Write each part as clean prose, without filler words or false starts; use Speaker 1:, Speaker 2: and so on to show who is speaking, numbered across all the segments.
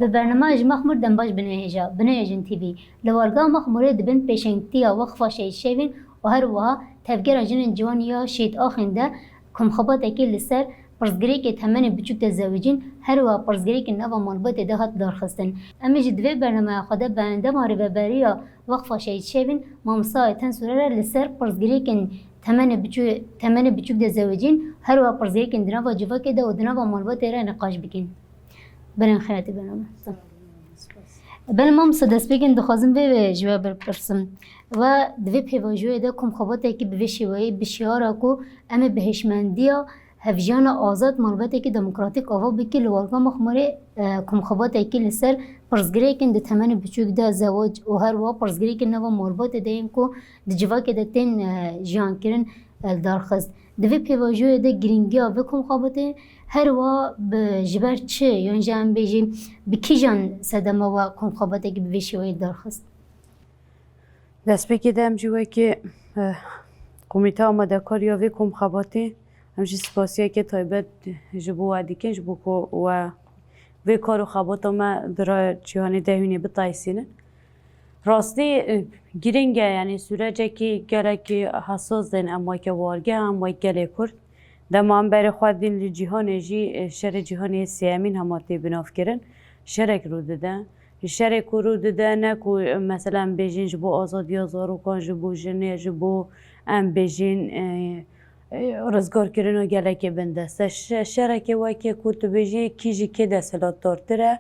Speaker 1: به برنامه مخمور دنباش بنویجن تیوی لوالگاه مخموره دبن پیشنگتیا وقفا شید شوین و هر وها تفگر جنن جوانیا شید آخنده کم خبات اکی لسر پرزگری که تمن بچوک تزوجین هر وها پرزگری که نوا مالبات دهات دارخستن اما جدوی برنامه خدا بنده ماری و بریا وقفا شید شوین مامسای تنسوره لسر پرزگری که تمن بچوک تزوجین هر وها پرزگری که دنوا جوا که ده و دنوا مالبات را نقاش بکن برن خیاتی برنامه بل مام صداس بگن دخوازم به جواب برسم و دوی پیواجوی ده کم خواهده که به شیوهی بشیاره که اما بهشمندیا هفجان آزاد مالباته که دموکراتیک آوا بکی لوالگاه مخمره کم خواهده که لسر پرزگری که ده تمن بچوک ده زواج و هر وا پرزگری که نوا مالبات ده این که ده جوا که ده تین جان کرن دارخست دوی پیواجوی ده گرینگیا و کم خواهده هر وا به جبر چه یعنی جان بیجی بکی جان صدمه و کم خواهده که به شیوهی دارخست
Speaker 2: دست بگیدم جوه که کمیته آماده کاری وی کم خواهده همچنین سپاسیه که تایبت جبو و دیکن جبو و وی کارو خواهد ما در جهانی دهونی بتایسینه راستی گرینگه یعنی سورجه که گره که حساس دین اما که وارگه اما گله کرد دمان بر خود دین جهان جی شر جهانی سیامین هماتی بناف کردن شرک رو دادن شرک رو دادن نه کو مثلا بیجین جبو آزادی آزارو کن جبو جنه جبو ام بیجین رزگار کردن گله که بندست شرک وکی کت بیجی کیجی که دستلات دارتره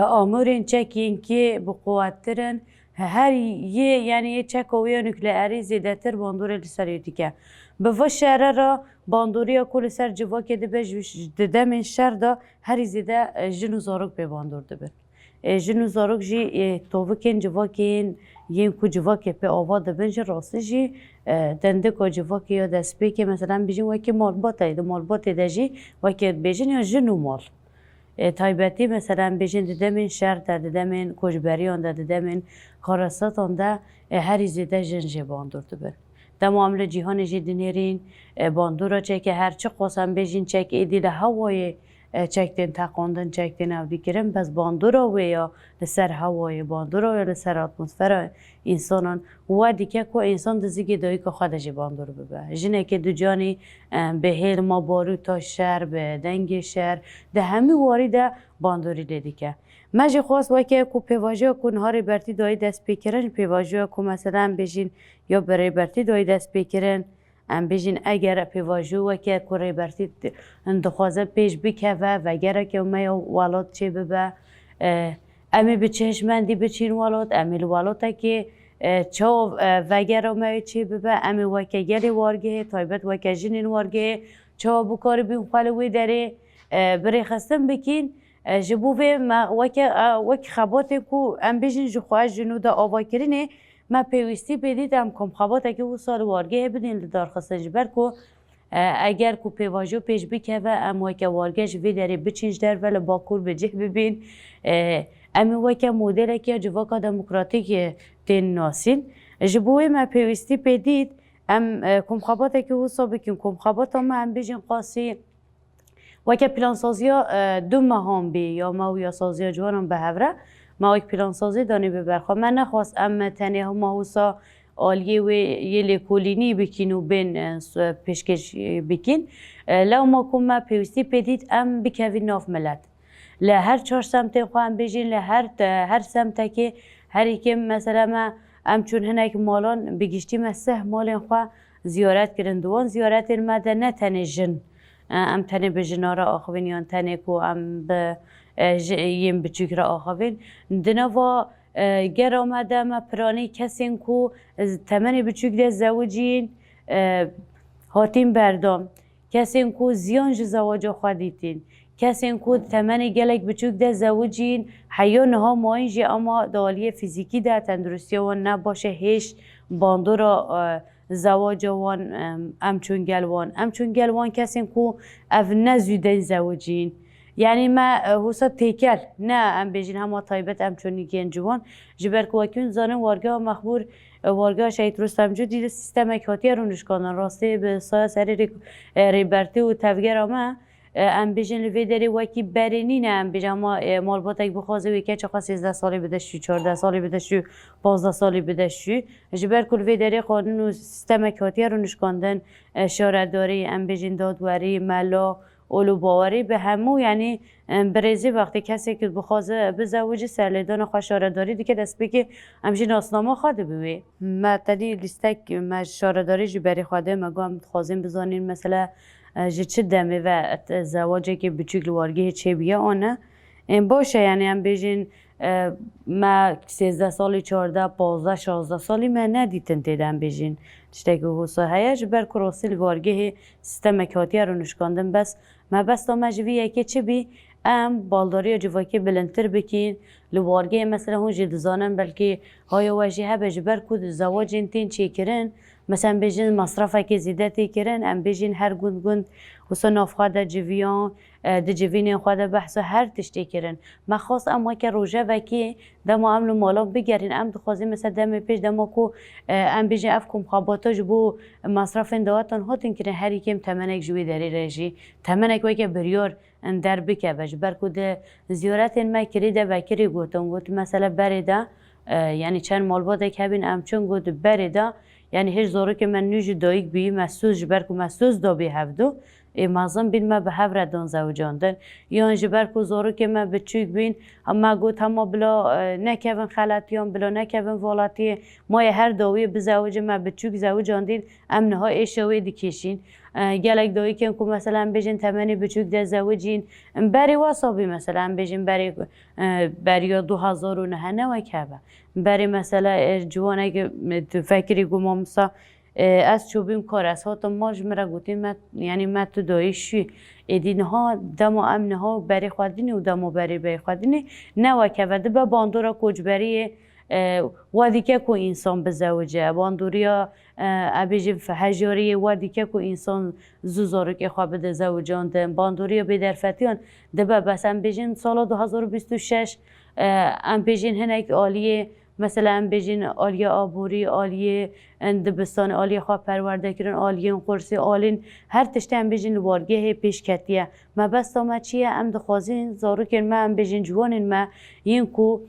Speaker 2: آمورین چکین که بقوت ترن هر یعنی چکوی نوکلئری زیاده تر باندور لسریتی که به و شهر را باندوریا کل سر جوا که دبج ددم شهر دا هر زیاده جنو زاروک به باندور دبن جنو زاروک جی توفکن جوا که این کو جوا که به آواد دبن جی راستی جی دنده کو جوا که یا دست پی که مثلا بیجن وکی مالبات اید مالبات دجی وکی بیجن یا جنو مال تایبتی مثلا بیشتر دیدم شهر داده دیدم کوچبریان داده دیدم کاراساتان دا هر زیده جنجه باندور دبر. تمام جهان جدینیرین باندورا چه که هر چه قسم بیشین چه که ایدی هوای چکتن تقاندن چکتن اودی کرم بس باندورا و یا لسر هوای باندورا و لسر اتمسفر انسانان و دیگه کو انسان دزیگی دایی که خودش باندور ببه جنه که دو جانی به هیل ما بارو تا شهر به دنگ شهر ده همه واری ده باندوری لیدی که مجی خواست و که کو پیواجه کن هاری برتی دایی دست پیکرن پیواجه کو مثلا بیشین یا برای برتی دایی دست پیکرن ام بیشین اگر پیواجه و که کوری برتی اندخوازه پیش بکوه و اگر که می ولاد چه ببه امی به چشمندی بچین ولاد امی الولاده که چه وگر می چه ببه امی و که گلی وارگه تایبت و که جنین وارگه چه بکاری بیم خالوی داره برای خستم بکین جبوه ما وک خباته کو ام بیشین جخواهش جنوده آوا کرینه ما پیوستی بدیدم کم خباته که او سال وارگه بدین لدار خسته جبر کو اگر کو پیواجو پیش بکوه اما که وارگه جوی داره بچینج در ولی باکور بجه ببین اما وکه مدل که جواکا دموکراتیک تین ناسین جبوه ما پیوستی بدید ام کم خباته که او سال بکن کم خباته ما ام بیشین قاسی وکه پلانسازی دو ماهان بی یا ما یا سازی جوانم به هفره ما یک پلانسازی دانی ببرخواه من نخواست ام تنه هم ماهوسا آلیه و یه لیکولینی بکین و بین پیشکش بکین لو ما کم ما پیوستی پیدید ام بکوین ناف ملت لهر 4 سمت خواهم بیجین لهر سمت که هر که مثلا ما ام چون هنک مالان بگیشتیم از 3 مال خواه زیارت کردن دوان زیارت المده نه تنه جن ام تنه به جنارا آخوین یا تنه کو ام به یم بچوک را آخوین دنوا گر آمده ما پرانی کسین کو تمن بچوک ده زوجین هاتیم بردام کسی کو زیان ج زواج خودیتین کسی کو تمن گلک بچوک ده زوجین حیان ها ماینج اما دالی فیزیکی ده تندرستی و نباشه هیچ باندورا زواج وان امچون گلوان کسی کو اف نزوده زوجین یعنی ما حسا تیکل نه ام بیجین همه طایبت امچونی که انجوان جبر کوکیون زانه وارگاه مخبور وارگاه شهید رستم جو دید سیستم اکاتی رو نشکانن راسته به سایه سری ریبرتی و تفگر اما ام بیجین لوی داری وکی برینی نه ام بیجین اما مالبات اک بخوازه ویکه چه 13 سالی بدشی 14 سالی بدشی 15 سالی بدشی جبر کل وی داری قانون و سیستم اکاتی رو نشکاندن شارداری ام بیجین دادواری ملا اولو باوری به همو یعنی برزی وقتی کسی که بخوازه بزوجی سرلیدان خواه داری دیگه دست بگی همچین ناسنامه خواده بوی ما تدی لیستک ما شارداری جی بری خواده مگم خوازیم بزانین مثلا جی چه دمه و زواجه که بچوک لوارگه چه بیا آنه باشه یعنی هم بیجین ما 13 سالی 14 15 16 سالی من ندیدن دیدم بیجین چطور که حسا هیچ بر کراسی لوارگه سیستم اکاتی رو نشکاندم بس ما بس تا مجویه که چه بی بالداری جواکی بلندتر بکین لوارگه مثلا هون جلدزانم بلکه های واجی ها بجبر کود زواج انتین چی کرن مثلا بیجین مصرفه که زیده تی کرن ام بیجین هر گند حسا نافخواد جویان ده جوین خود بحث هر تشتی کرن ما خواست اما که روژه وکی دم عمل مالا بگیرین ام دخوازی مثلا دم پیش دم کو ام بیجین اف کم خاباتا جبو مصرف دواتان هاتین کرن هر یکیم تمنک جوی داری رژی تمنک وکی بریار در بکه بج برکود زیارت ما کریده و کری گوتم گوت مثلا بریده یعنی چند مالبات که بین امچون گوت بریده یعنی هیچ زوره که من نیج دایک بی مسوز جبر کو مسوز دا بی هفدو مازن بین ما به هفر دان زوجاندن یا جبر کو زوره که ما بچوک بین اما گوت هم بلا نکون خلاتیان بلا نکون والاتی ما هر داوی به زوج ما بچوک زوجاندین امنها ایشوی دیکشین گلک دایی که مثلا بیجین تمنی بچوک ده زوجین بری واسابی مثلا بیجین بری 2009 و کبه بری مثلا جوانه که فکری گمامسا از چوبیم کار از ها تا ماج مرا گوتیم یعنی ما تو دایشی ایدین ها دم و امن ها بری خودینی و دم و بری خودینی نه و کبه ده به باندورا کجبری وادی که کو انسان بزوجه باندوریا ابیجی فهجاری وادی که کو انسان زوزارو که خواب ده زوجاندن باندوریا بدرفتیان دبه بس ام بیجین سال 2026 ام بیجین هنک عالیه مثلا ام بیجین عالیه آبوری عالیه دبستان عالیه خواب پرورده کردن عالیه قرصی عالین هر تشت ام بیجین وارگه پیش کتیه ما بس تا ما چیه ام دخوازین زارو که ما ام بیجین جوانین ما این کو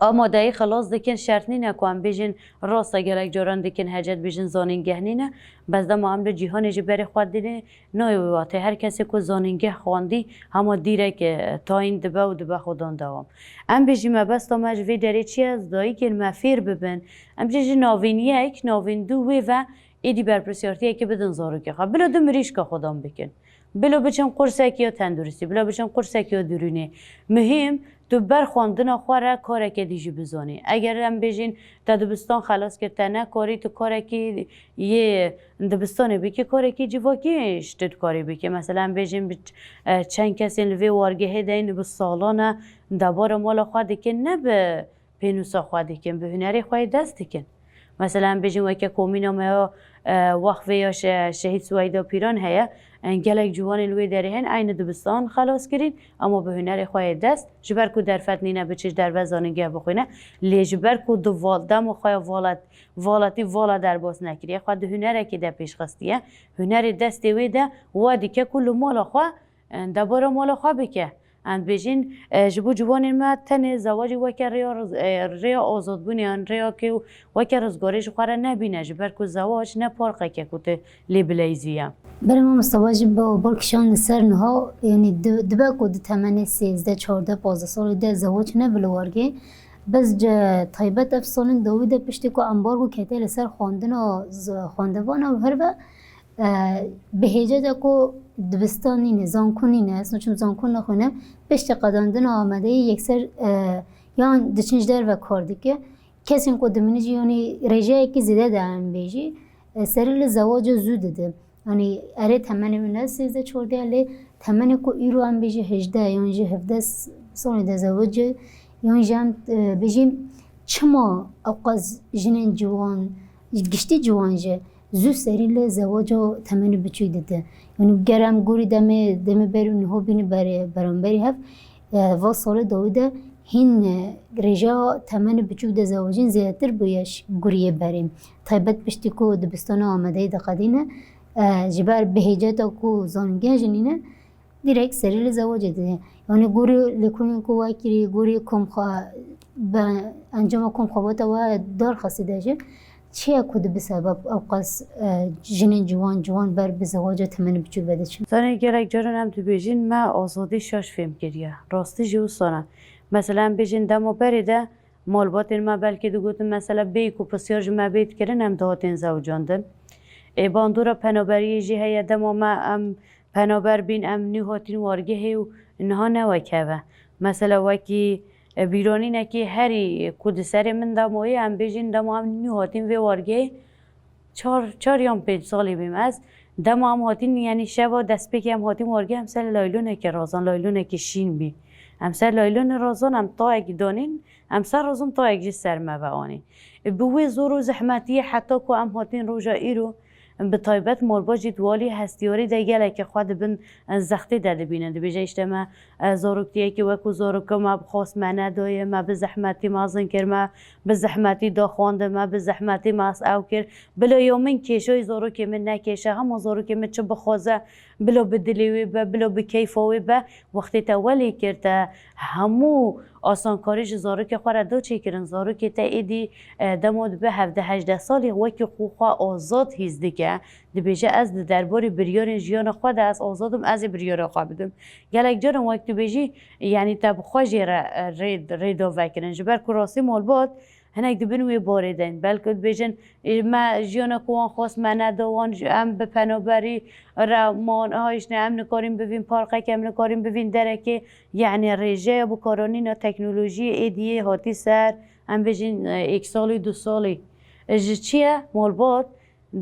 Speaker 2: آماده خلاص دکن شرط نینه که هم بیجین راست گلک جاران دکن حجت بیجین زانینگه نینه بس دم عمل جیهان جبر خود دینه نای واته هر کسی که زانینگه خواندی همه دیره که تا این دبه و دبه خودان دوام ام بیجی ما بس تا مجوی داره چی از دایی که مفیر ببین ام بیجی ناوین یک ناوین دو و ایدی برپرسیارتیه که بدن زارو که خواه بلا دو مریش که خودم بکن بلا بچم قرصکی یا تندرستی بلا بچم قرصکی یا درونی مهم تو برخواندن خواره کاری که دیجی بزنی اگر هم بیجین تا دبستان خلاص کرده نه کاری تو کاری که یه دبستان بی که کاری که جواکیش تو کاری بی که مثلا بیجین چند کسی لوی وارگه دین به سالانه دبار مال خواهد که نه به پینوسا خواهد که به هنری خواهد دست کن مثلا بیجین وکی کومینا ما وقت یا شهید سویدا پیران هیا گلک جوان لوی داری هن عین دبستان خلاص کردین اما به هنر خواه دست جبر کو در فتنی نه بچش در وزانگه بخوینه لی جبر کو دو والدم و خواه والاتی والا در باز نکریه خواه ده هنره که در پیش خستیه هنر دستی وی ده و دیگه کل مالا خواه دبار مالا خواه بکه اند بیجین جبو جوان ما تن زواجی وکر ریا آزاد بونیان ریا که وکر رزگاریش خواه نبینه جبر کو زواج نه پارقه که کت لیبلیزیه
Speaker 1: برای ما مستواجی با برکشان سر نها یعنی دبا کد تمنی 13 14 15 سال ده زواج نه بلوارگی بس طایبت افسالن داوید پشتی کو انبار کو کتل سر خواندن و خواندوان و هر و بهجه کو دبستانی نظام کنی نه اصلا چون زانکون نخونم پشت قداندن آمده یکسر یان دچنج در و کار دیگه کسی کو دمینی یعنی رجایی که زیاده دارن بیجی سریل زواج زود ده یعنی اره تمن من 13-14 لی تمن کو ایرو هم بیجی 18 یعنی 17 سال دزوج یعنی جم بیجیم چما اوقاز جنین جوان گشتی جوان جه زو سری ل زواج تمن بچوی داده یعنی گرم گوری دم برون هو بینی برانبری هف و سال داوده هین رجا تمن بچوی د زواجین زیادتر بیش گوریه بریم طیبت پشتی کو دبستان آماده دقیقه جبر بهجت کو زانگی جنینه direkt seriyle زواج ediyor. Yani guri lekunun kuvakiri guri komxa انجام komxabat ve dar xasidaje چیه کد به سبب اوقاس جنین جوان بر به زواج تمن بچو بده چون
Speaker 2: زنی گرک جارن هم تو بیجین ما آزادی شاش فهم کریه راستی جو سانه مثلا بیجین دمو بریده مالباتین ما بلکه دو گوتن مثلا بیکو پسیارج ما بیت کرن هم دهاتین زوجاندن باندورا پنابری جی هیا دمو ما ام پنابر بین ام نیوهاتین وارگه هیو انها نوکه مثلا وکی بیرانی نکی هری کد سر من دمایی هم بیجین دمو هم نیوهاتین و وارگه چار یام 5 سالی بیم از دمو هم هاتین یعنی شبا دست پیکی هم هاتین وارگه هم سر لایلونه که رازان لایلونه که شین بی هم سر لایلون رازان هم تا اگ دانین هم سر رازان تا اگ جی سر موانی بوی زور و زحمتی حتی که هم هاتین روژا ایرو به طایبت مالباجی دوالی هستیاری دیگه که خود بن زختی داده بینند بیجه اشتما زاروکتیه که وکو زاروکا ما بخواست ما ندایه ما به زحمتی مازن کر ما به زحمتی دا خوانده ما به زحمتی ما او کر بلا یومین کشوی زاروکی من نکشه هم زاروکی من چه بخوازه بلا بدلیوی با بلا بکیفاوی با وقتی تولی کرده همو آسان کاریش زاروک خوره دو چی کرن زاروک تا ایدی دمود به 17-18 سالی وکی خوخوا آزاد هیزده که دی بیجه از درباری بریار جیان خود از آزادم از بریار خواه بدم گلک جارم وقتی بیجی یعنی تب خواجی ریدا وکرن جبر کراسی مالباد هنگ دبنوی باردن بلکه بیجن ما جیان کوان خواست من ندوان ام به پنابری را مان هایش نه ام نکاریم ببین پارقه که ام نکاریم ببین درکه یعنی رژه بکارانی نه تکنولوژی ایدیه هاتی سر ام بیجن 1 سالی 2 سالی چیه مالباد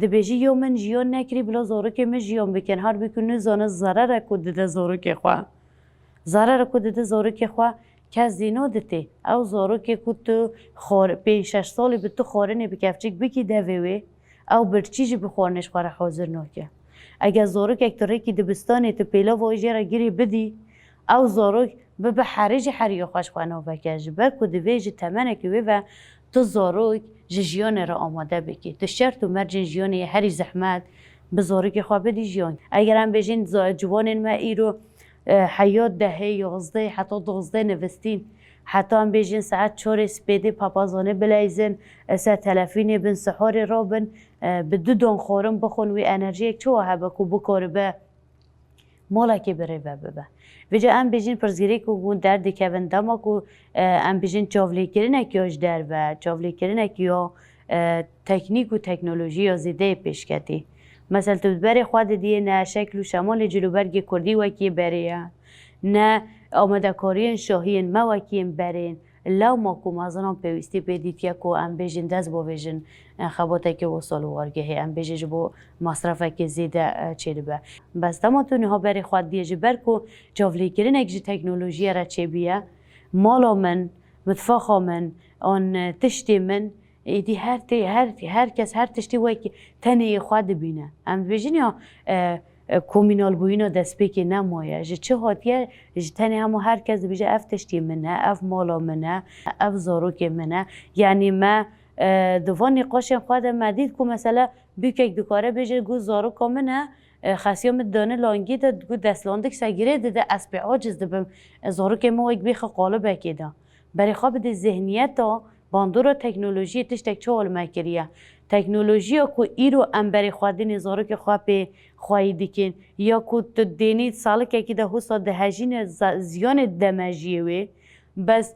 Speaker 2: دبیجی یومن جیان نکری بلا زارو که می جیان بکن هر بکنه زانه ضرر کده زارو که خواه ضرر کده زارو که خواه که زینا دته او زارو که تو 5-6 سالی به تو خارنه بکفچک بکی دویوه او برچیج بخورنش خواه حاضر ناکه اگر زارو که اکتره که دبستانه تو پیلا واجه را گیری بدی او زارو به حریج حریا خوش خواه نوکه جبر کده ویج تمنه که و تو زارو جیان را آماده بکی تو شرط و مرج جیان هری زحمت به زارو که خواه بدی جیان اگر هم بجین جوان ما ایرو حیات 10-11 حتی 12 نوستین حتی هم بیجین ساعت 4 سپیده پاپازانه بلیزن ساعت تلفین بن سحار را بن به 2 دان خورم بخون و انرژی یک چوه ها بکو بکاره به مالا که بره ببه ویجا هم بیجین پرزگیری که گون در دکوین داما که هم بیجین چاولی کرنه کیاش در و چاولی کرنه کیا تکنیک و تکنولوژی یا زیده پیش کتی مثلا تو بری خود دیگه نه شکل و شمال جلوبرگ کردی وکی بریه نه آماده کاری شاهین ما وکی برین لو ما کو مازنان پیوستی بدید که کو ام بیجن دست با بیجن خباته که وصل وارگه ام بیجن با مصرفه که زیاده چیده به بس تماتونی ها بری خود دیگه بر کو جاولی کردن اگه تکنولوژی را چه بیه مالا من متفاخا من آن تشتی من ایدی هر کس هر تشتی وکی تنه خود بینه ام بیجن یا کومینال بوینا دست پیکی نمایه چه هاتیه تنه همو هر کس بیجه اف تشتی منه اف مالا منه اف زاروک منه یعنی ما دوان نقاشم خودم مدید که مثلا بیک دکاره بیجه گو زاروک منه خاصیام دانه لانگی داد گو دستلاندک سگیره داده اسب عاجز دبم زاروک ما یک بیخ قالب کیده برای خواب ده ذهنیت تا باندورا تکنولوژی تشتک چهال مکریه تکنولوژی که ایرو امبری خودی نزارو که خواه به خواهی دیکن یا که تو دینید ساله که ده حسا ده هجین زیان دمجیه وی بس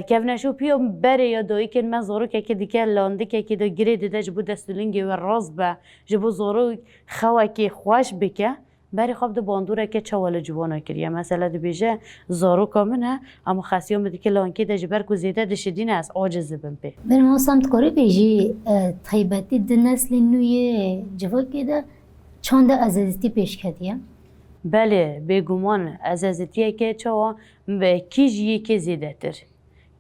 Speaker 2: که نشو پیو بره یا دایی که من زارو که دیگه لانده که ده گره دیده جبو دستولنگی و راز به جبو زارو خواه که خوش بکه بری خواب ده باندوره که چوال جوانا کریه مثلا ده بیجه زارو کامنه اما خاصیام بده که لانکی ده جبر که زیده ده شدینه از عاجز بم به
Speaker 1: برم سمت کاری بیجی طیبتی ده نسل نوی جوا که ده چند ازدیتی پیش کردیه؟
Speaker 2: بله بگمان ازدیتیه که چوا به کیجیه که زیده تر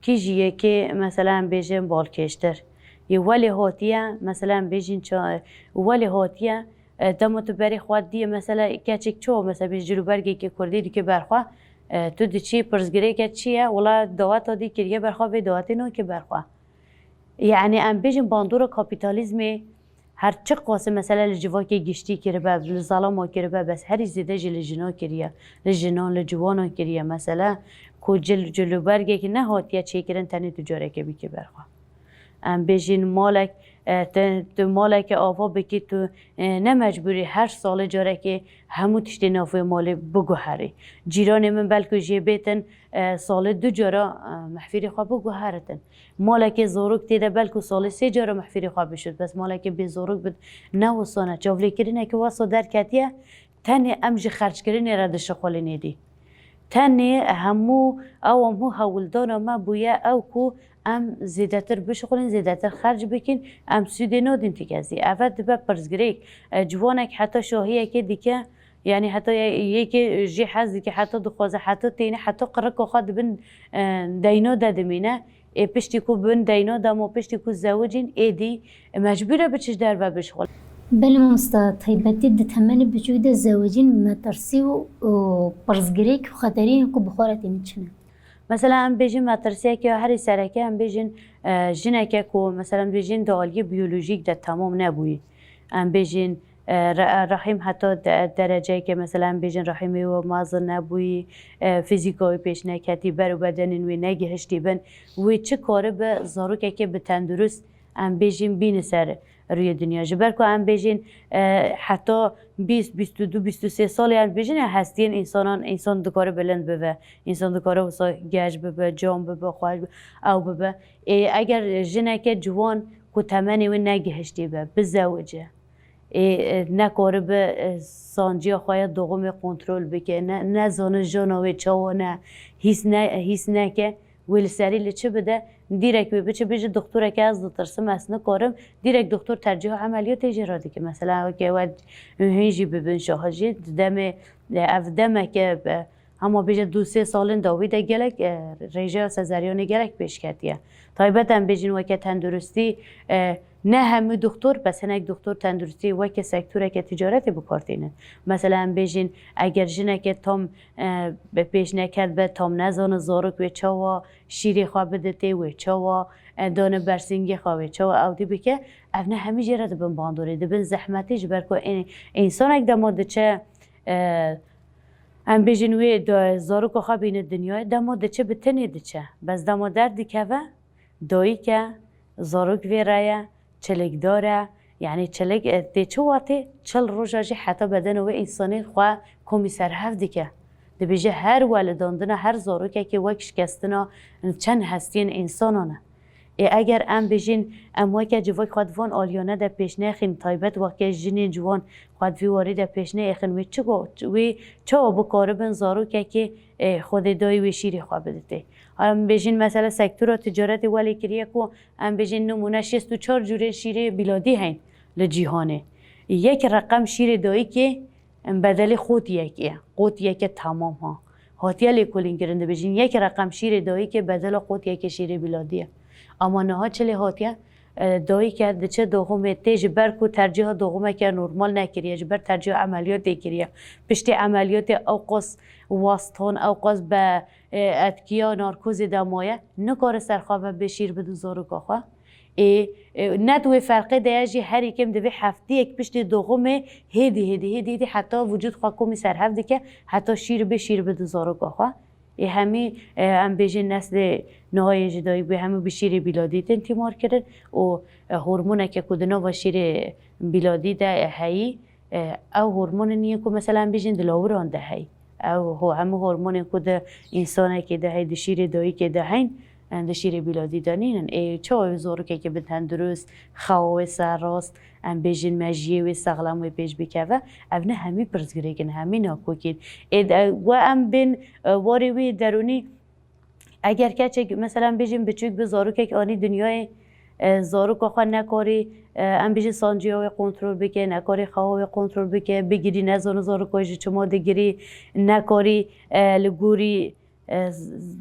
Speaker 2: کیجیه که مثلا بیشن بالکشتر یه ولی هاتیه مثلا بیشن چا ولی هاتیه دمت بری خواد دیه مثلا کچک چو مثلا بیش جلو برگی که کردی دی که برخوا تو دی چی پرزگری که چیه ولا دعوت دادی که دیگه برخوا به دعوتی نو که برخوا یعنی ام بیشن باندور کاپیتالیزمی هر چه قاسم مثلا الجوا که گشتی کرده به ظلام کرده بس هر زیده جل جنا کریه لجنان لجوانا کریه مثلا کو جلو برگه که نه هاتیه چه کردن تنی تجاره که بی که برخوا ام بیشین مالک تو مالک آوا بکی تو نه مجبوری هر سال جاره که همو تشتی نافه مال بگو هری جیران من بلکه جی بیتن سال 2 جاره محفیری خواه بگو هرتن مالک زورک تیده بلکه سال 3 جاره محفیری خواه بشد بس مالک بی زورک بد نه وصانه چاولی کرینه که واسه در کتیه تنی امج خرج کرینه را دشه خالی نیدی تنی همو او همو هولدان ما بویا او کو ام زیادتر بشغلین زیادتر خرج بکن ام سود نادین تیکازی اول دبا پرزگریک جوانک حتی شاهیه که دیگه یعنی حتی یکی جی حزی که حتی دخوازه حتی تینه حتی قرق خود بن دینا دادمینه پشتی کو بن دینا دامو پشتی کو زوجین ایدی مجبوره بچش در و بشغل
Speaker 1: بله مامستا طيبتي دتمنى بوجود الزوجين مترسي وبرزقريك وخطرين كو بخارتي نتشنا
Speaker 2: مثلا ام بیشین مدرسه که هر سرکه ام بیشین جنه که کو مثلا بیشین دالی بیولوژیک در تمام نبوی ام بیشین رحم حتی درجه که مثلا بیشین رحمی و مازن نبوی فیزیکایی پیش نکتی بر بدنین و نگهشتی بن و چه کاره به زاروکه که به تندرست ام بیشین بین سر روی دنیا جبر که ام بیشین حتی 20 22 23 سال ام بیشین هستین انسان دکاره بلند ببه انسان دکاره واسه گاج ببه جام ببه خواهش او ببه اگر جنه که جوان کو تمنی و نگهشتی به بزوجه نکاره به سانجی خواهد دوغم کنترل بکه نه زانه جانوی چوانه هیس نه که ویل سری لچه بده دیرک بچه بیش دکتر که از دکترسم اصلا کارم دیرک دکتر ترجیح عملیات اجرایی که مثلا که ود هنجی ببین شاهجی دمه که اما بیش 2-3 سال داوید گلک رژه سزاریان گلک پیش کردیه طایبت هم بیشین وقت تندرستی نه همه دکتر بس هنگ دکتر تندرستی وقت سکتوره که تجارت بکارتینه مثلا بیشین اگر جنه که تام پیش نکرد به تام نزان زارک و چوا شیری خواه بدته و چوا دانه برسینگی خواه و چوا اودی بکه افنه همه جرات بن باندوره دبن زحمتیش برکو انسان اک دماده چه ام بیشینوی زارو که خواب این دنیای دماده چه بتنی دچه بس دمادر دیکه دایی که زاروک ویرایه چلک داره یعنی چلک دیچه واتی چل روزاجی حتی بدن و انسانی خواه کمیسر هفت دیکه دی بیجه هر والداندن هر زاروکه که وکش کستنا چند هستین انسانانه اگر ام بیشین ام وقت جوان خودوان آلیانه در پیشنه خین طایبت وقت جنین جوان خودوی واری در پیشنه خین وی چه بکاره بن زارو که خود دای وی شیری خواه بدته ام بیشین مثلا سکتور تجارت ولی کریه کو ام بیشین نمونه 64 جوره شیری بلادی هین لجیهانه یک رقم شیر دایی که بدل خود یکیه قوت یک تمام ها هاتیه لیکولین گرنده بیشین یک رقم شیر دایی که بدل خود یک شیر بلادیه اما نه چلی هاتیه دایی کرد چه دوغم تیج برکو ترجیح دوغمه که نرمال نکریه جبر ترجیح عملیات کریه پشت عملیات اوقاس واسطان اوقاس به اتکیا نارکوز دمایه نکار سرخواه به شیر بدون زارو کاخواه ندوی فرقه دیجی هر یکم دوی هفته یک پشت دوغمه هیدی حتی وجود خواه کمی سر هفته که حتی شیر بدون زارو کاخواه همی ام بیش نسل نهای جدایی به همه به شیر بلادی انتمار کردن و هورمونه که کدنا و شیر بلادی ده هایی او هورمون نیه که مثلا بیشین دلاوران ده هایی او همه هورمون کد انسانه که ده هایی ده شیر دایی که ده هین ده شیر بلادی دانینن چه زورو که به تندرست خواه سراست ام بیشین مجیه و سغلم و پیش بکوه او نه همی پرزگره کن همی ناکوکید و ام بین واری وی درونی اگر که مثلا بیشین بچوک به زارو که آنی دنیای زارو که خود نکاری ام بیش سانجیو کنترل بکه نکاری خواه کنترل بکه بگیری نزانو زارو کاش چما دیگری نکاری لگوری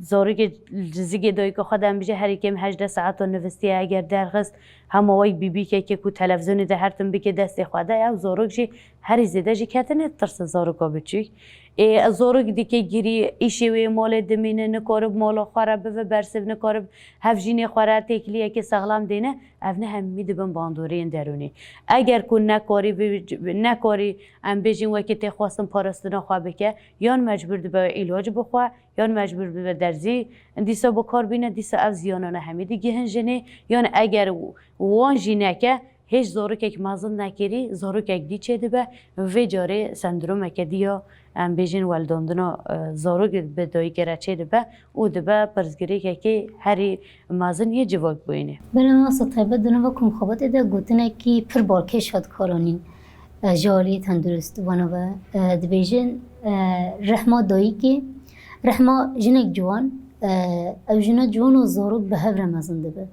Speaker 2: زارو که جزیگه دایی که خودم بیشه هر کم 18 ساعت نوستی اگر درخواست هم وای بی که کو تلویزیون ده هر تن بکه دست خواده یا زارو که هر زیده جی کتنه ترس زارو کا بچی زارو دیگه گیری ایشی و مال دمینه نکارب مال خراب و برسب نکارب هفجین خورا تکلیه که سغلام دینه افنه هم میدبن باندوری درونی اگر کن نکاری ام بیشین وقتی خواستم پارستنا خوابه که یان مجبور به علاج بخوا یان مجبور به درزی دیسا با کار بینه دیسا از زیانانه همه دیگه هنجنه یان اگر وان جینه که هیچ زارو که مازن نکری زارو که دی چه دبه و جاره سندروم که دیا ام بیشین ولداندنا زارو به دایی گره چه دبه او دبه پرزگری که هری مازن یه جواب بینه.
Speaker 1: برای ما سطحبه دونه و کم خوابت ده گوتنه که پر بارکه شاد کارانین جالی تندرست وانه و دبیجن رحمه دایی که رحمه جنک جوان او جنک جوان و زارو به هف رمزن دبه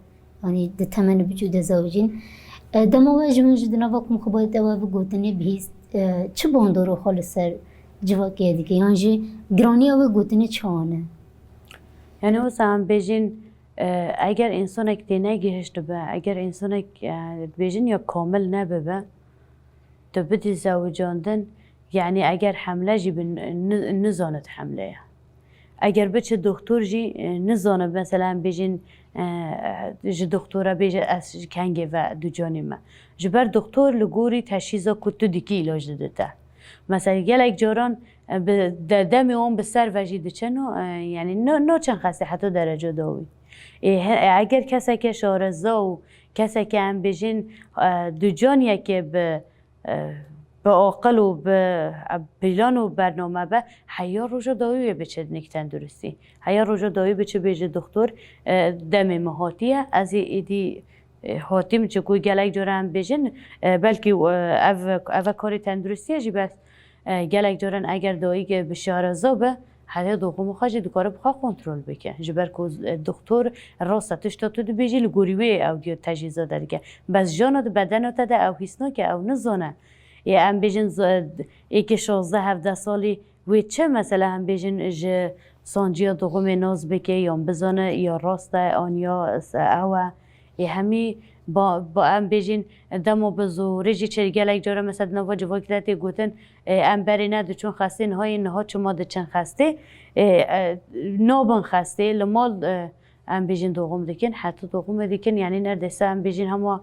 Speaker 1: یعنی ده تمن بجود زوجین دما و جمعه جدنا و کم خوابت ده و گوتنه بهیست چه باندارو خال سر جواب که دیگه یعنی گرانی او گوتنه چانه
Speaker 2: یعنی مثلا بیشین اگر انسان یک دینه گهشت به اگر انسان یک بیشین یا کامل نبه تو بدی زوجاندن یعنی اگر حمله جی نزاند حمله اگر بچه دکتر جی نزانه مثلا بیشین جی دکتره بیشه از کنگه و دو جانی ما جبر دکتر لگوری تشخیصا کتو دیکی علاج داده مثلا یک جاران دمی اون به سر وجید چنو یعنی نه چند خسته حتی درجه داوی اگر کسی که شارزا و کسی که هم بجین دو جانیه که به عقل و به پلان و برنامه به حیا روژا داوی بچه نکتن درستی حیا روژا داوی بچه بیجه دکتر دم مهاتیه از ایدی هاتیم چه کوی گلک جوره هم بجین بلکه او کاری تندرستیه جی بس گلک جورن اگر دایی که به شهرزا به حتی دوم خواهد دکاره بخواه کنترل بکن جبر که دکتر راستش تا تو بیجی لگوریوی او دیو تجهیزا داره که بس جانا دو بدن تا ده او حسنا که او نزانه هم بیجن ای که 16-17 سالی وی چه مثلا هم بیجن سانجیا دوم ناز بکه یا بزانه یا راسته آن یا او همی با ام بیجین دمو بزوری جی چه گلک جاره مثلا نوا جواب کردی گوتن ام بری نداره چون خسته نهای نها چما ده چند خسته نابن خسته لمال ام بیجین دوم دکن حتی دوم دکن یعنی نردسته ام بیجین همه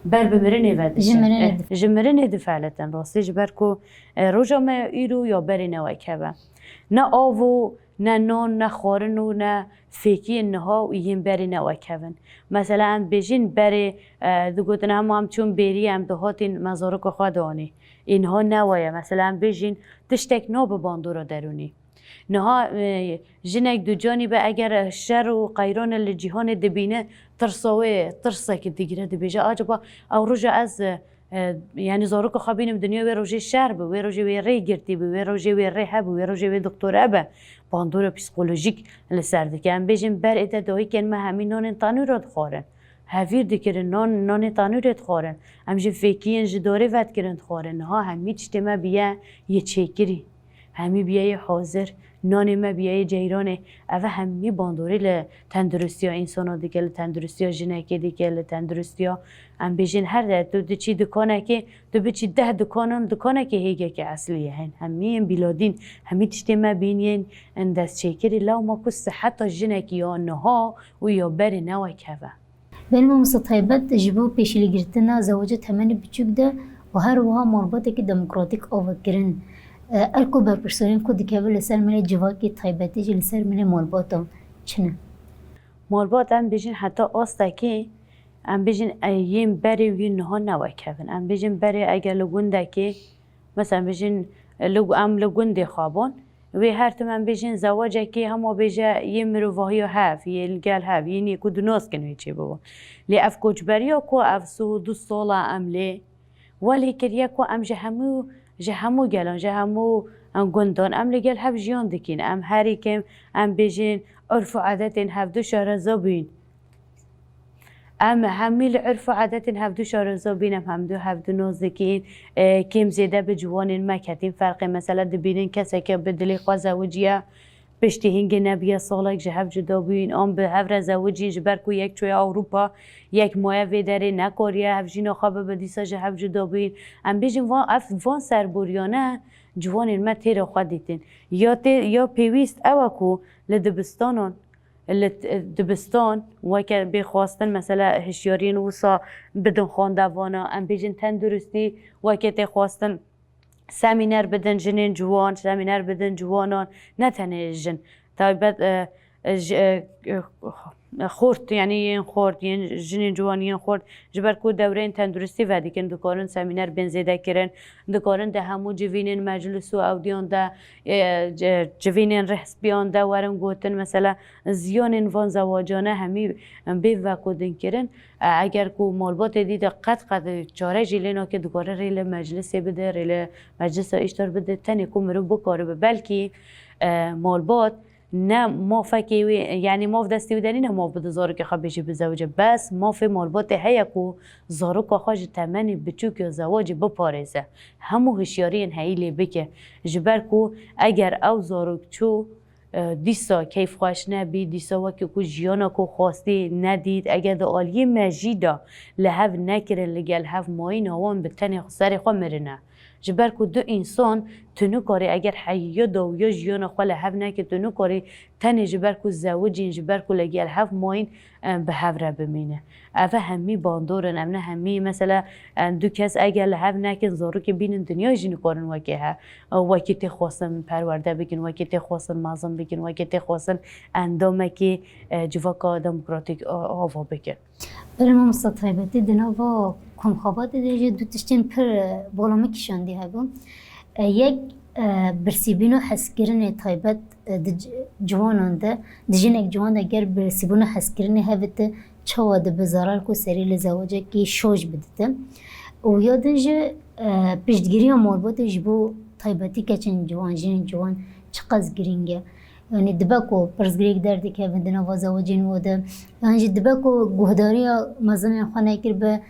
Speaker 2: بر بمره نیودشن جمره نیده فعلتا راستی جبر کو روژا ما ایرو یا بری نوای که نه آوو نه نان نه خورن نه فیکی نها و این بری نوکهون مثلا بیشین بری دکتر هم چون بری هم دهاتین مزارک خودانی اینها نوایه مثلا بیشین تشتک ناب باندورا درونی نها جنک دو جانی به اگر شر و قیران لجیهان دبینه ترسه که دیگره دبیجه آجبا او رجع از یعنی زارو که خبینم دنیا و روزی شهر به و روزی و ری گرتی به و روزی و ری هب و روزی و دکتر به باندور پسیکولوژیک لسرده که هم بیشیم بر ایده دایی که ما همین نان تانو را دخورن هفیر دکرن نان تانو را دخورن همچنین فکرین جداره ود کردن دخورن ها همی تشتما بیا یه چکری همی بیا یه حاضر نان ما بیای جیرانه اوه همی باندوری ل تندرستی ها انسان دیگه ل تندرستی ها جنکی دیگه ل تندرستی ها هم بیشین هر دو چی دکانه که دو بچی 10 دکانه که هیگه که اصلیه هن همی هم بیلادین همی تشتی ما بینین اندست چکری لا ما که صحت جنکی ها نها و یا بری نوی که
Speaker 1: بینما مستطیبت جبو پیشلی گرتنا زواج تمنی بچوک ده و هر وها مربوطه که دموکراتیک آوکرن الکو برپرسونیم که دیگه لسر من جواکی طیبتی جل سر من مربوطه چنه؟
Speaker 2: مربوط هم بیشین حتی آسته که ام بیشین ایم بری وی نها نوای کردن ام بیشین بری اگر لگونده که مثلا بیشین لگونده خوابان و هر تمام بیشین زواجه که همه بیشه یه مروایی هف یه لگل هف یعنی کدوماس کنی چی بابا لی اف کوچبریا کو اف سو 2 ساله امله ولی کریا کو ام جهمو گلان جهمو گندان ام لگل هف جیان دکین ام هری کم ام بیشین عرف و عادت این هف دو شهر زبین ام همیل عرف و عادت هفدو شارزا بینم هفدو نازکین کم زیده به جوان مکتین فرق مثلا دبینین کسی که به دلی خوا زوجیه پشتی هنگ نبیه سالک جهف جدا بین آن به هفر زوجی جبر کو یک توی اروپا یک ماه ویدره نکاریه هف جینا خواب به دیسا جهف جدا بین ام بیجیم وان سربوریانه جوان ما تیر خود دیتین یا پیویست اوه کو لدبستانان دبستان و که بخواستن مثلا هشیارین وسا بدن خواندوانا ام بیجن تندرستی و که تخواستن سمینر بدن جنین جوان سمینر بدن جوانان نه تنه جن تایبت خورد یعنی خورد یعنی جنین جوانی خورد جبر کو دورین تندرستی و دیگه دکارن سمینر بن زیده کردن دکارن ده همو جوینین مجلس و اودیان ده جوینین رحس بیان ده ورن گوتن مثلا زیانین وان زواجانه همی به وکودن کردن اگر کو مالبات دید قد چاره جیلینا که دکاره ریل مجلس بده ریل مجلس اشتر بده تنی کو مرو بکاره بلکی مالبات نه ما فکی یعنی ما دستی ودنی نه ما بده زارو که خواب بشه بزوجه بس ما فی مالبات هیا کو زارو که خواج تمنی بچو که زواج بپارزه همو هشیارین هیلی بکه جبر کو اگر او زارو چو دیسا کیف خوش نبی دیسا وکی کو جیانا کو خواستی ندید اگر دا آلیه مجیدا لحف نکره لگل هف ماین آوان به تنی سر خواه مرنه جبر کو دو انسان تنو کاری اگر حیا دو یا جیانا خواه لحف نکه تنو کاری تنی جبر کو زوجین جبر کو لگل هف ماین به هف را بمینه اوه همی باندورن امنه همی مثلا دو کس اگر لحف نکن زارو که بینن دنیا جینو کارن وکی ها وکی تی خواستن پرورده بکن وکی تی خواستن مازم بکن وکی تی خواستن اندامه که جواکا دموکراتیک آوا بکن
Speaker 1: برای ما مستطیبتی دنا با کمخوابات دیگه دو تشتین پر بالامی کشاندی ها بون یک برسیبینو حسکرین تایبت جوانان ده دجینک جوان ده گر برسیبینو حسکرین هفته چوا ده بزارال کو سری لزواجه که شوش بدته و یادنجه پشتگیری مالبات جبو تایبتی کچن جوان جین جوان چقدر گرینگه یعنی دبکو پرزگریک دردی که وندنا وازواجین وده یعنی دبکو گهداری مزمن خانه کر به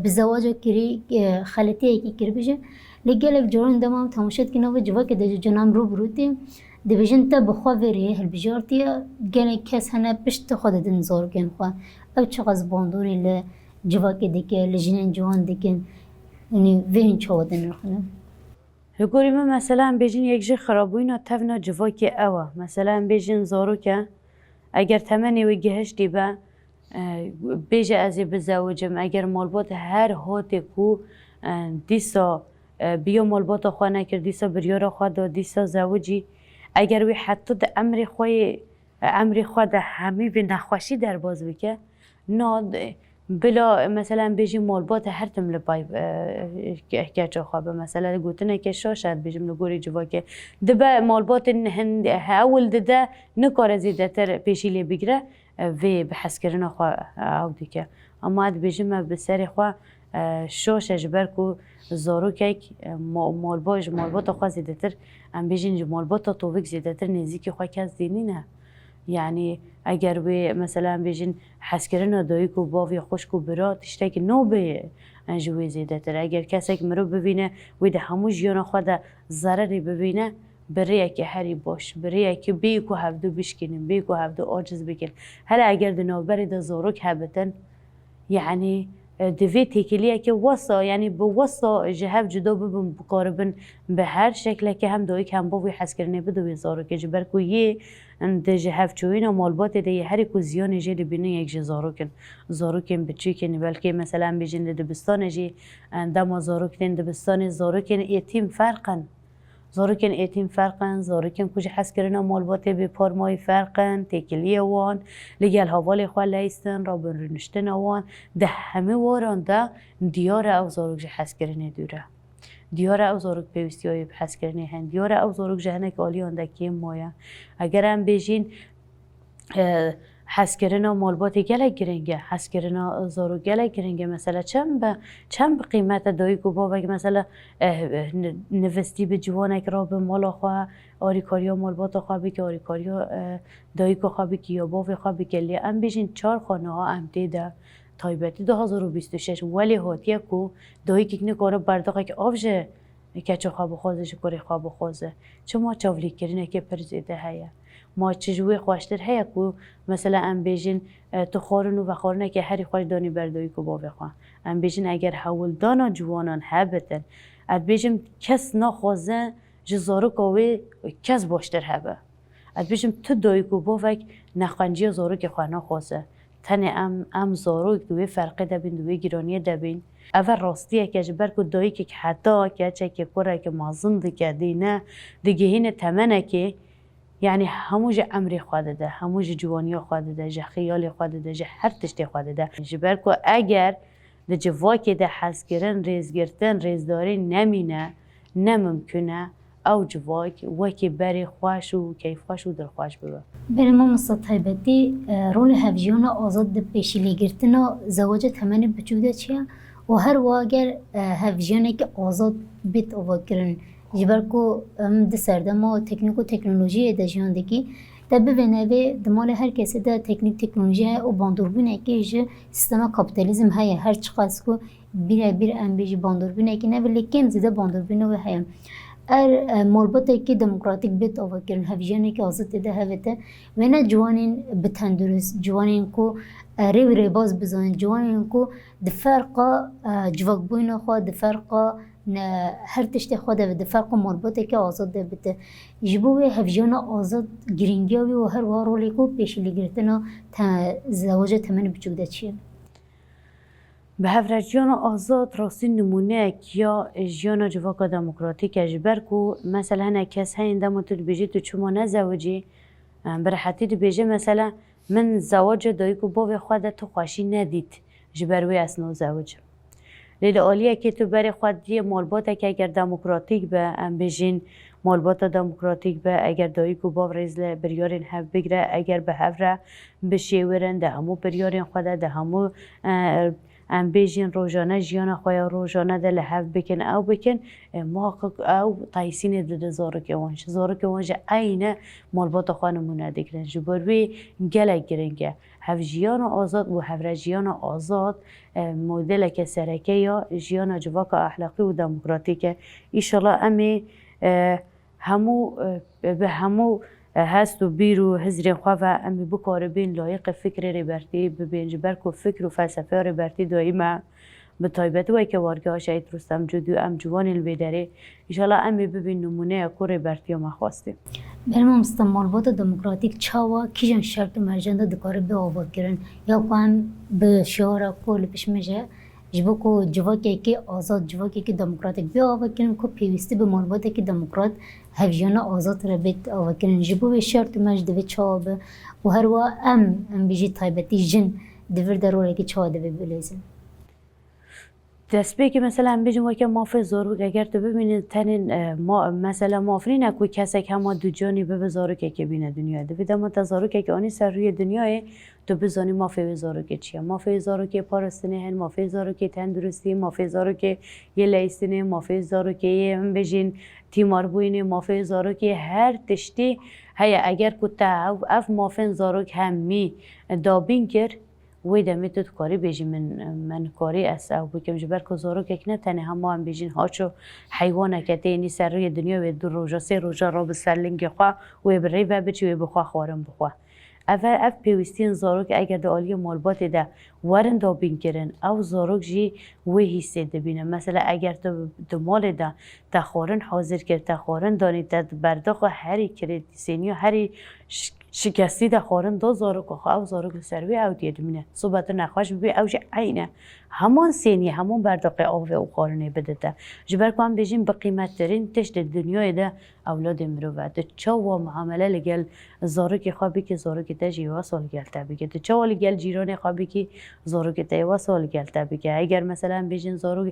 Speaker 1: بزواج کری خالتی کی کر بشه لگل جوان دمام تماشات که نو جوا که د جنام رو بروتی دیویژن تا بخوا وری هل بجارتی گله کس هنه پشت خود دن زور کن خوا او چقدر باندوری ل جوا که دیگه لجنن جوان دیگه یعنی وین چودن خونه
Speaker 2: هگوری من مثلا بیجین یک جه خرابوینا تفنا جوا که اوه مثلا بیجین زارو که اگر تمنی و گهشتی با بیجه ازی بزوجم اگر مالبات هر هاتی کو دیسا بیا مالبات خواه نکر دیسا بریار خواه دا دیسا زوجی اگر وی حتی دا امری خواه دا همی به نخوشی در باز بکه نه بلا مثلا بیجی مالبات هر تم لبای کچا خوابه مثلا گوتنه که شاشد بیجم نگوری جوا که دبا مالبات هند اول دده نکار زیده تر پیشی لی بگیره و بحث کردن خواه او دیگه اما اد بیجم بسری خواه شاش جبر کو زارو که مالبات خواه زیده تر ام بیجین مالبات توفیق زیده تر نزدیک خواه که از دینی نه یعنی اگر به مثلا بیجین حس کردن دایی کو باوی خوش کو برا تشته که نو به انجوی زیده تر اگر کسی که مرو ببینه و ده همو جیان خود ضرری ببینه بریه که هری باش بریه که بی کو هفدو بشکنیم بی کو هفدو عاجز بکن هلا اگر دنابری ده زاروک هبتن یعنی دوی تکلیه که واسا یعنی به واسا جهف جدا ببن بقاربن به هر شکل که هم دایی که هم باوی حس کرنه بدوی زارو که جبر کو یه ده جهف چوین و مالبات ده هر کو زیان جه بینه یک جه زارو کن بچی کنی بلکه مثلا بیجن ده بستان جه دما زارو کن دبستان زارو کن ایتیم فرقن زارکن ایتیم فرقن زارکن کجا حس کردن مالبات به پارمای فرقن تکلیه وان لگل حوالی خواه لیستن را برنشتن وان ده همه واران ده دیار او زارک جه حس کردن دوره دیار او زارک پیوستی های حس کردن هن دیار او زارک جه هنک آلیان ده کیم مایه اگر هم بیجین حس کردن مالبات گله گرینگه حس کردن زارو گله گرینگه مثلا چند قیمت دایی کو بابا مثلا نوستی به جوانک را به مالا خواه آریکاریا مالبات خواه بی که آریکاریا دایی کو خواه بی که یا باوی خواه بی که لی ام بیشین 4 خانه ها ام دیده تایبتی 2026 ولی هاتیه کو دایی که نکاره برداقه که آفشه که چه خواب خوازه شکری خواب خوازه چه ما چاولی کرینه که پرزیده هیا ما چجوری خواشتر هیا کو مثلا ام بیجین تو خورن و خورنه که هری خوش دانی بردایی کو با بخوان ام بیجین اگر حول دانا جوانان هبتن اد بیجیم کس نخوازه جزارو کوی کس باشتر هبه اد بیجیم تو دایی کو با وک نخانجی زارو که خوانا خوازه تنه ام زارو دوی فرقه دبین دوی گرانی دبین اول راستیه که جبر کو دایی که حتی که چه که کره که مازن دیگه دینه دیگه هینه تمنه که یعنی هموج عمری خواده ده هموج جوانی خواده ده جه خیال خواده ده جه هر تشتی خواده ده جبر کو اگر ده جواکی ده حس گرن ریز گرتن ریزداری نمینه نممکنه او جواک وکی بری خوش و کیف خوش و دل خوش ببه
Speaker 1: برای ما مستطیبتی رول هفجیان آزاد ده پیشیلی گرتنا زواج تمنی بچوده چیه؟ و هر واگر هفجیانه که آزاد بیت آوا کرن جبر کو ده سردما تکنیک و تکنولوژی ده جهان دکی ده ببینه دمال هر کسی ده تکنیک تکنولوژی و باندوربینه که جه سیستم کپیتالیزم هیا هر چقدر کو بیر انبیجی باندوربینه که نه ولی کم زیده باندوربینه و هیا مالباته که دموکراتیک بیت آوا کرن هفجیانه که آزاد ده هفته و نه جوانین بتندرست جوانین کو ری باز بزنن جوانین کو دفرقا جواب بوین خو دفرقا هر تشت خود و دفرقا مالباته که آزاد ده بته جبوه هفجیان آزاد گرینگیاوی و هر وارولی کو پیشلی گرتنا زواج تمن بچوک ده چیه
Speaker 2: به هفرجیان آزاد راستی نمونه یا جیانا جواکا دموکراتیک اجبر کو مثلا کس هین دمو تو بیجی تو چما نزوجی برحتی تو بیجی مثلا من زواج دایی کو باوی خود تو خوشی ندید جبروی اسنو زواج لیل آلیه که تو بری خود یه مالباته که اگر دموکراتیک به ام بیجین مالبات دموکراتیک به اگر دایی کو باو ریزله بریارین هف بگره اگر به هفره بشیورن ده همو بریارین خود ده همو ام بیجین روزانه جیان خویا روزانه دل هف بکن او بکن محقق او تایسین دل زارک وانش عینه مالبات خانمونه دکرن جبروی گله گرنگه هف جیان آزاد و هف جیان آزاد مدل که سرکه یا جیان جواک اخلاقی و دموکراتیکه ایشالله امی همو به همو هست و بیرو هزرین خواه و امی بکار بین لایق فکر ریبرتی ببین جبر کو فکر و فلسفه ریبرتی دائما به تایبت وی که وارگه ها شاید رستم جدو ام جوان الویداره ایشالا امی ببین نمونه کو ریبرتی ما خواستیم
Speaker 1: برم مالبات دموکراتیک چاوا کیجان شرط مرجنده دکاره به آوار کرن یا کن به شعار کل پیش میشه جبو کو جواکی که آزاد جواکی که دموکراتیک به آوار کرن کو پیوستی به مالباتی که دموکرات هفجیانا آزاد را بیت آوار کرن جبو به شرط مرجنده چاوا به و هر وا ام بیجی تایبتی جن دور دروره که چاوا دوی بلیزن
Speaker 2: دست که مثلا بیجم که مافی زاروک اگر تو ببینید تنین ما مثلا مافری نکوی کسی که ما دو جانی به زاروک که بینه دنیا ده بیدم تا زاروک که آنی سر روی دنیای تو بزانی مافی زاروک چیه مافی زاروک پارستنه هن مافی زاروک تندرستی مافی زاروک یه لیستنه مافی زاروک یه هم بجین تیمار بوینه مافی زاروک هر تشتی هیا اگر کتا اف مافی زاروک هم می دابین کرد وی دمی تو کاری بیجی من کاری است او بکم جبر که زارو که نه تنه هم بیجین هاشو حیوانه که تینی سر روی دنیا و دو روزا سه روزا را به سرلنگ خواه و بری و بچی و بخواه خوارم بخواه اول اف پیوستین زارو که اگر دالی مالبات ده ورن دا بین کرن او زارو جی وی حسه ده بینه مثلا اگر تو مال ده تخورن حاضر کرد تخورن دانید ده برداخ هری کرد سینیو هری شکستی ده خورن دو زارو که خواه او زارو که سروی او دید مینه صحبت نخواش ببی اوش عینه همان سینی همان برداقه آوه او خارنه بده ده جبر که هم بیجیم به قیمت ترین تشت دنیای ده اولاد مروه ده چا و معامله لگل زارو که خوابی که زارو که ده جیوه سال گلته بگه ده چا لگل جیران خوابی که زارو که ده سال گلته بگه اگر مثلا بیجین زارو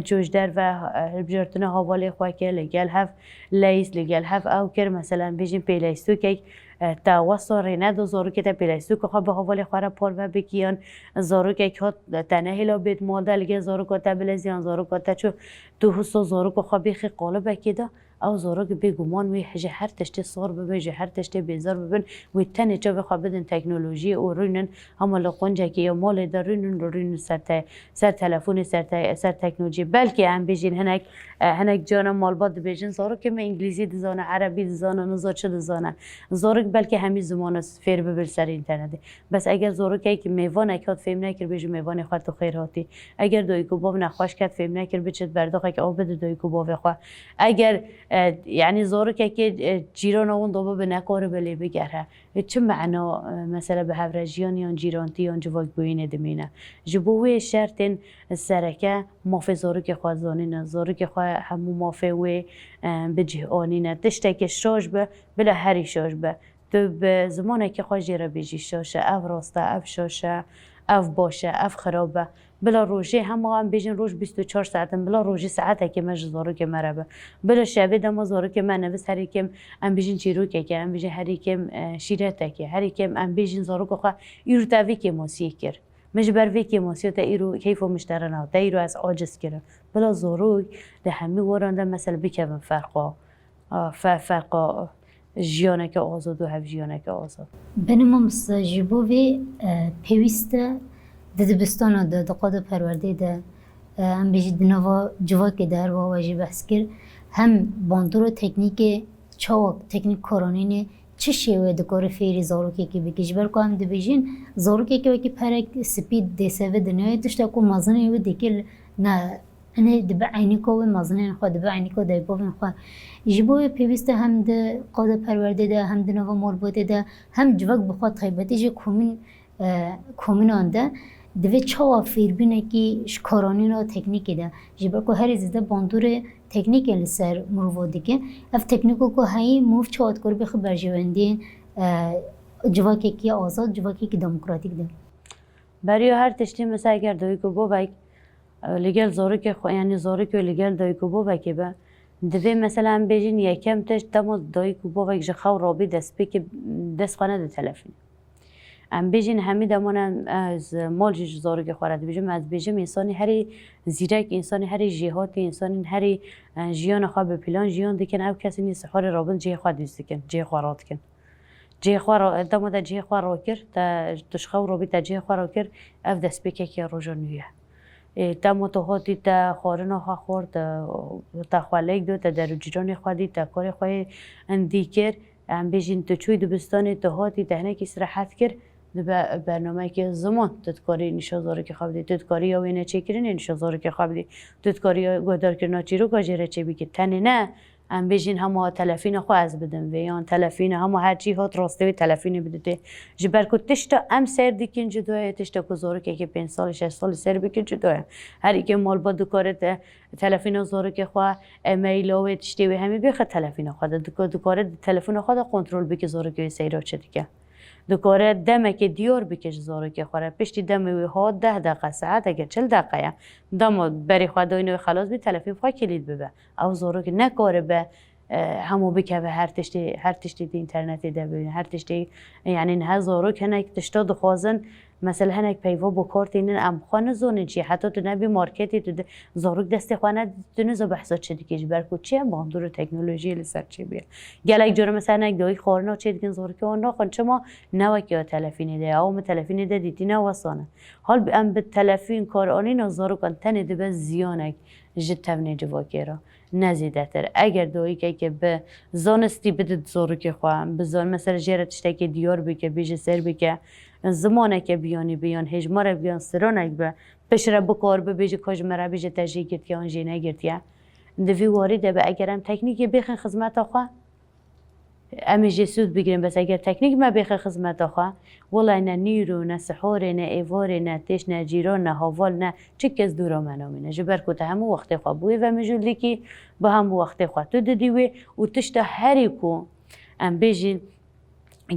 Speaker 2: چوش در و بجرتن حواله خواه که لگل هف لیس لگل هف او کر مثلا بیجین پیلیستو که تا واسه نه دو زارو که تا پیلیستو که خواب به حواله خواه پار و بکیان زارو که تنه هلا بید مال ده لگه زارو که تا بلزیان زارو که تا چو تو حسو زارو که خوابی خی قالب بکیده او زورک بگمان وی هجه هر تشتی صار ببین جه هر تشتی بیزار ببین وی تنه چه بخواه بدن تکنولوژی او رونن همه لقنجه که یا مال در رونن سر تلفون سر تکنولوژی بلکه هم بیجین هنک جانا مال باد بیجین زورک من انگلیسی دزانه عربی دزانه نزار چه دزانه زورک بلکه همین زمان فیر ببر سر اینترنت بس اگر زورک که میوان اکاد فهم نکر بیج میوان خود تو خیر هاتی اگر دوی کوباب نخواش کرد فهم نکر بچت برداخت که آب بده دوی کوباب خو اگر یعنی زورک که جیران اون دوباره به نکاره بلی بگره چه معنا مثلا به هفرجیان یا جیرانتی یا جواب بوینه دمینه جبوه شرطن سرکه مافه زورک خوازانی نه زورک خو همو مافه و بجه آنی نه تشته که شاش به بلا هری شاش به تو به زمانی که خواهی جیره بیجی شاشه اف راسته اف شاشه اف باشه اف خرابه بلا روزی هم بیجن روز 24 ساعت بلا روزی ساعته که مج زارو که مربه بلا شبه دم زارو که من نویس هری کم ام بیجن چیرو که ام بیجن هری کم شیرته که هری کم ام بیجن زارو که ایرو تاوی که موسیقی کرد مش بر وی که موسیقی تا ایرو کیفو مشترنا تا ایرو از عاجز کرد بلا زارو ده همه ورانده مثلا بکم فرقا جیانه که آزاد و هف جیانه که آزاد
Speaker 1: بنما مستجیبوی پیوسته دبستان ده دقاد پرورده ده هم بیشتر نوا جواب که در واقعی بحث کرد هم باندور تکنیک چاق تکنیک کارانینه چه شیوه دکار فیری زاروکی که بکش برکو هم دبیجین زاروکی که وکی پرک سپید دسته دنیای داشته کو مازنه و دیگر نه نه دب عینی کو مازنه خود دب عینی کو دایبون خود جبوی پیوسته هم ده قاد پرورده ده هم ده نوا مال بوده ده هم جواب بخواد طیبتی جو کومین آنده دوی چه فیر بینه که شکارانی را تکنیکی ده جبر کو هر زده باندور تکنیک لسر مروادی که اف تکنیکو کو هایی موف چهات کار بخ برجواندین جواکی که آزاد جواکی که دموکراتیک ده
Speaker 2: برای هر تشتی مثلا اگر دوی کو بابک لگل زاره که یعنی زاره که لگل دوی کو بابک به دوی مثلا بیجین یکم تشت دم دوی کو بابک جخو رابی دست که دست خانه ده تلفن ام بیجین همی دمانم از مال جزاره که خورد بیجم از بیجم انسانی هری زیرک انسانی هری جهات انسانی هری جیان خواب پلان جیان دیکن او کسی نیست خور رابط جه خود نیست کن جه خورات کن جه خور دم دا جه خور را کرد تا تشخو رابط تا جه خور را کرد اف دست بکه که روزانیه دم تو هاتی تا خورنا خورد تا خالق دو تا در جیران خودی تا کار خواه اندی کرد ام بیجین تو چوی دبستان تو هاتی تهنه کی استراحت کرد به برنامه که زمان تدکاری نشازاره که خوابیدی تدکاری یا وینه چه کردن نشازاره که خوابیدی تدکاری یا گودار کردن چی رو کاجره چه بیکی تنه نه ام بیشین همه تلفین خو از بدن ویان تلفین همه هر چی هات راسته و تلفین بدته جبر کو تشتا ام سر دیکن جدوه تشتا کو زاره که 5 سال 6 سال سر بکن جدوه هر کی مال با دکارت تلفین زاره که خو ایمیل و تشتی و همه بخ تلفین خو دکارت تلفن خو کنترل بک زاره که سیرا چه دیگه دکاره دمه که دیار بکش زاره که خوره پشتی دمه ها 10 دقیقه ساعت اگر 40 دقیقه دم بری خود اینو خلاص بی تلفن خواهی کلید ببه او زاره که نکاره به همو بکه به هر تشتی دی اینترنتی ده ببین هر تشتی یعنی نه زاره که نه تشتا دخوازن مثلا هنک پیوا با کارت اینن ام خانه زونه چی حتی تو نبی مارکتی تو زاروک دست خانه دنیزا بحثات چه دیگه برکو چی هم باندور تکنولوژی لسر چی بیا گلک جور مثلا یک دایی خورنا چه دیگه زاروک اون نخون چما نوکی تلفینی ده او تلفینی ده دیتی نواسانه حال ام به تلفین کار آنی نزاروک تنه ده به زیانک جد تبنی جواکی را نزیده تر اگر دایی که به زانستی بده زاروک خواهم به زان مثلا جرت شتکی دیار بکه بیج سر بکه زمانه که بیان هجماره بیان سرانک به پشره بکار به بیج کاج مرا بیج تجی گرتی آنجی نگرتیه دوی وارده به اگرم تکنیکی بخن خدمت آخوا امی جسود بگیریم بس اگر تکنیک ما بخن خدمت آخوا والله نه نیرو نه سحور نه ایوار نه تش نه جیران نه هوال نه چه کس دورا منامینه جبر کت همو وقت خوا بوی و مجولی که به همو وقت خوا تو دیوی و تشت هری کو ام بیجین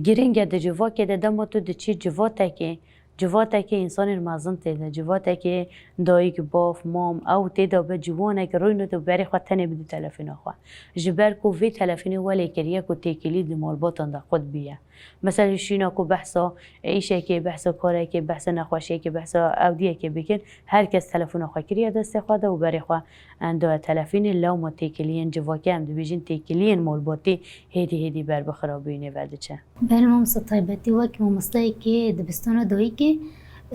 Speaker 2: گرینگ ده جوا که ده دم تو ده چی جوا تا که جواته که انسان مازن تیده جواته که دایی که باف مام او تیده به جوانه که روی نتو بری خود تنه بده تلفین خواه جبر کو وی تلفین ولی کریه کو تیکلی دی مالباتان دا خود بیه مثلا شینا کو بحثا ایشه که بحثا کاره که بحثا نخوشه که بحثا اودیه که بکن هر کس تلفن خواه کریه دست خواده و بری خواه اندا تلفین لو ما تیکلین جواکه هم دو بیجین تیکلین مالباتی هیدی بر بخرابینه وده چه
Speaker 1: بله مامستا طایبتی و که مامستایی که دبستان دایی که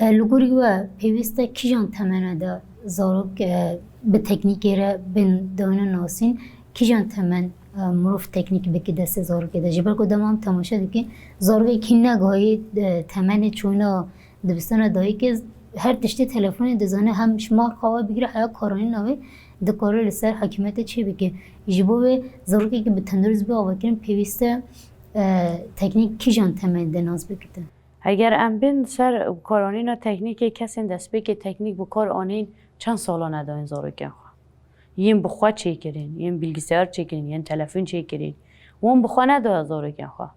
Speaker 1: لگوری و پیوسته کیجان تمنه دا زاروک به تکنیکی را بین دانه ناسین کیجان تمن مروف تکنیک بکی دست زاروک دا جبر کدام هم تماشا دی که زاروک کی نگاهی تمن چونا دبستان دایی که هر تشتی تلفن دزانه هم شمار خواه بگیره حیا کارانی نوی دکاره لسر حکیمت چی بگه جبو زاروکی که به تندرز به آوکرین پیوسته تکنیک کیجان تمن دناز بکده
Speaker 2: اگر ام بین سر کارانین و تکنیک کسی دست به که تکنیک بکار آنین چند سالا ندارین زاروکن خواه یم بخوا چی کرین یم بیلگیسیار چی کرین یم تلفن چی کرین اون بخوا نداره زاروکن خواه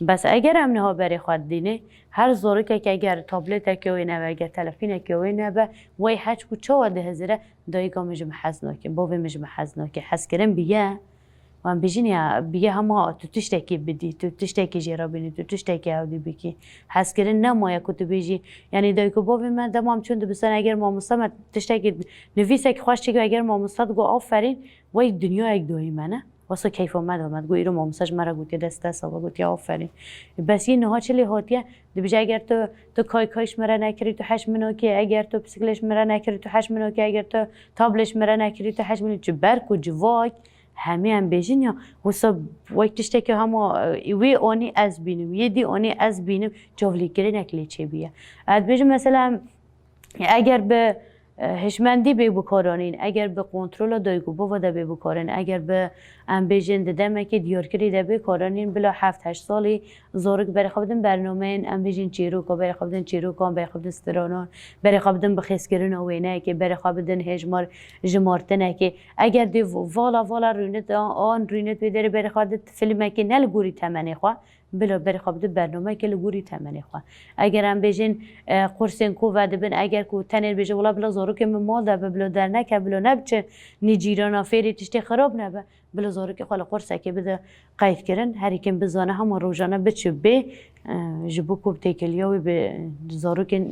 Speaker 2: بس اگر ام نها بری خود دینه هر زاروکه که اگر تابلت که وی نبه اگر تلفین که وی نبه وی حج کو چه وده هزره دایگاه مجمع حزناکه باوی مجمع حزناکه حس کرن بیه وان بیجینی بیه همه تو تشتکی بدی تو تشتکی جرا بینی تو تشتکی عودی بکی حس کردن نمایه که تو بیجی یعنی دایی که باوی من دمام چون دو بسن اگر ما مستم تشتکی نویسه که خوش چیگه اگر ما مستد گو آفرین وای دنیا یک دایی منه واسه کیف آمد گو ایرو ما مستش مرا گوتی دست و گوتی آفرین بس این نها چلی هاتیه دو بیجی اگر تو کایش مرا نکری تو 8 منوکی اگر تو بسیکلش مرا نکری تو 8 منوکی اگر تو تابلش مرا نکری تو 8 منوکی برک و جواک همه هم بیشین یا واسه وقتش که همه وی آنی از بینم یه دی آنی از بینم جولی کردن نکلی چه بیه. اد بیشم مثلا اگر به هشمندی به بکارانین اگر به کنترل دایگو بوده به بکارن اگر به امبیژن ددمه که دیار کردی به کارانین بلا 7-8 سالی زورگ برای خودم برنامه امبیژن چیروکا برای خودم چیروکا برای خودم استرانان برای خودم بخیس کردن اوینه که برای خودم هجمار جمارتنه که اگر دی والا رونت آن رونت بیداری برای خودت فیلمه که نلگوری تمنی خواه بلا برای خودت برنامه که لگوری تمنی خواه اگر امبیژن قرصن کو وده بن اگر کو تنر بیجه ولا بلا زورو که مال ده بلا در نکه بلا نبچه نجیران فیری تشتی خراب نبه بلا زورو که خاله قرصه که بده قید کردن هر کیم بزانه هم روزانه بچه به جبو کوب تکلیوی به زورو که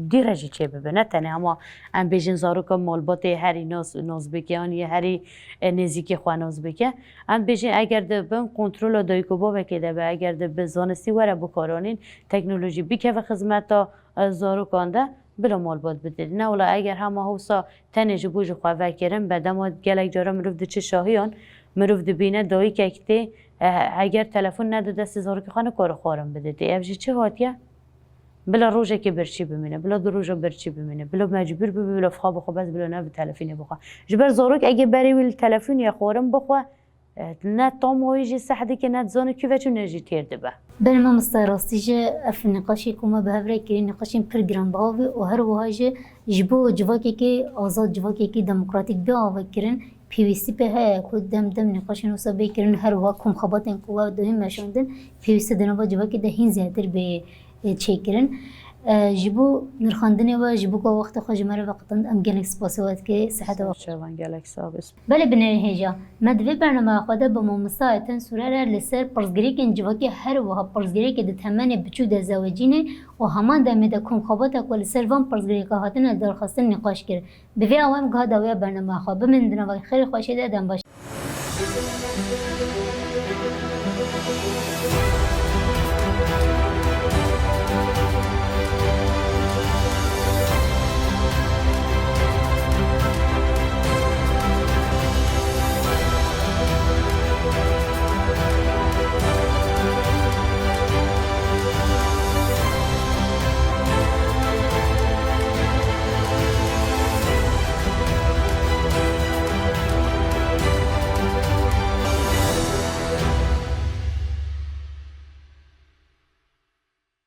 Speaker 2: دیرجی چه به نه تنه اما ام بیژن زورو که مالبات هری ناز بکیان یا هری نزدیک خو ناز بکه ام بیژن اگر ده بن کنترل دایکو با بکیده به اگر ده بزانستی وره بکارانین تکنولوژی بیکه و خدمت زورو کنده بلا مالبات بده نه ولی اگر همه هوسا تنج بوج خو وکرم بعدم گلک جاره مروف ده چه شاهیان مروف ده بینه دایی که اکته اگر تلفن نده دست زارو که خانه کار خورم بده دی افجی چه هاتیه بلا روزه که برچی بمینه بلا دو روزه برچی بمینه بلا مجبور ببی بلا خواب بخو بس بلا نه به تلفن بخو جبر زارو که اگه بری ویل تلفن یا خورم بخو نه تامویجی صحدی که نه زانه کی وچو نجی تیرده به
Speaker 1: بله ما مستراستیج اف نقاشی کما به هفره کری نقاشی پرگرام باوی و هر وهاج جبو جواکی که آزاد جواکی که دموکراتیک بیا آوی کرن پیوستی به های خود دم نقاشی نوسا بی کرن هر وها کم خباتن قوا دویم مشوندن پیوستی دنوا جواکی ده هین زیادر به چه کرن جبو نرخاندنی و جبو که وقت خوش مره وقتاً ام گلکس پاسوات که صحت و
Speaker 2: شوان گلکس آبس
Speaker 1: بله بنره هجا مدوی برنامه خدا با ممسایتن سوره لسر پرزگری که جواکی هر وها پرزگری که ده تمنی بچو ده زواجینه و همان دمی ده کم خوابات اکول سر وان پرزگری که هاتن درخواستن نقاش کرد بوی اوام که داوی برنامه خواه بمندنه و خیلی خوشیده دم باشه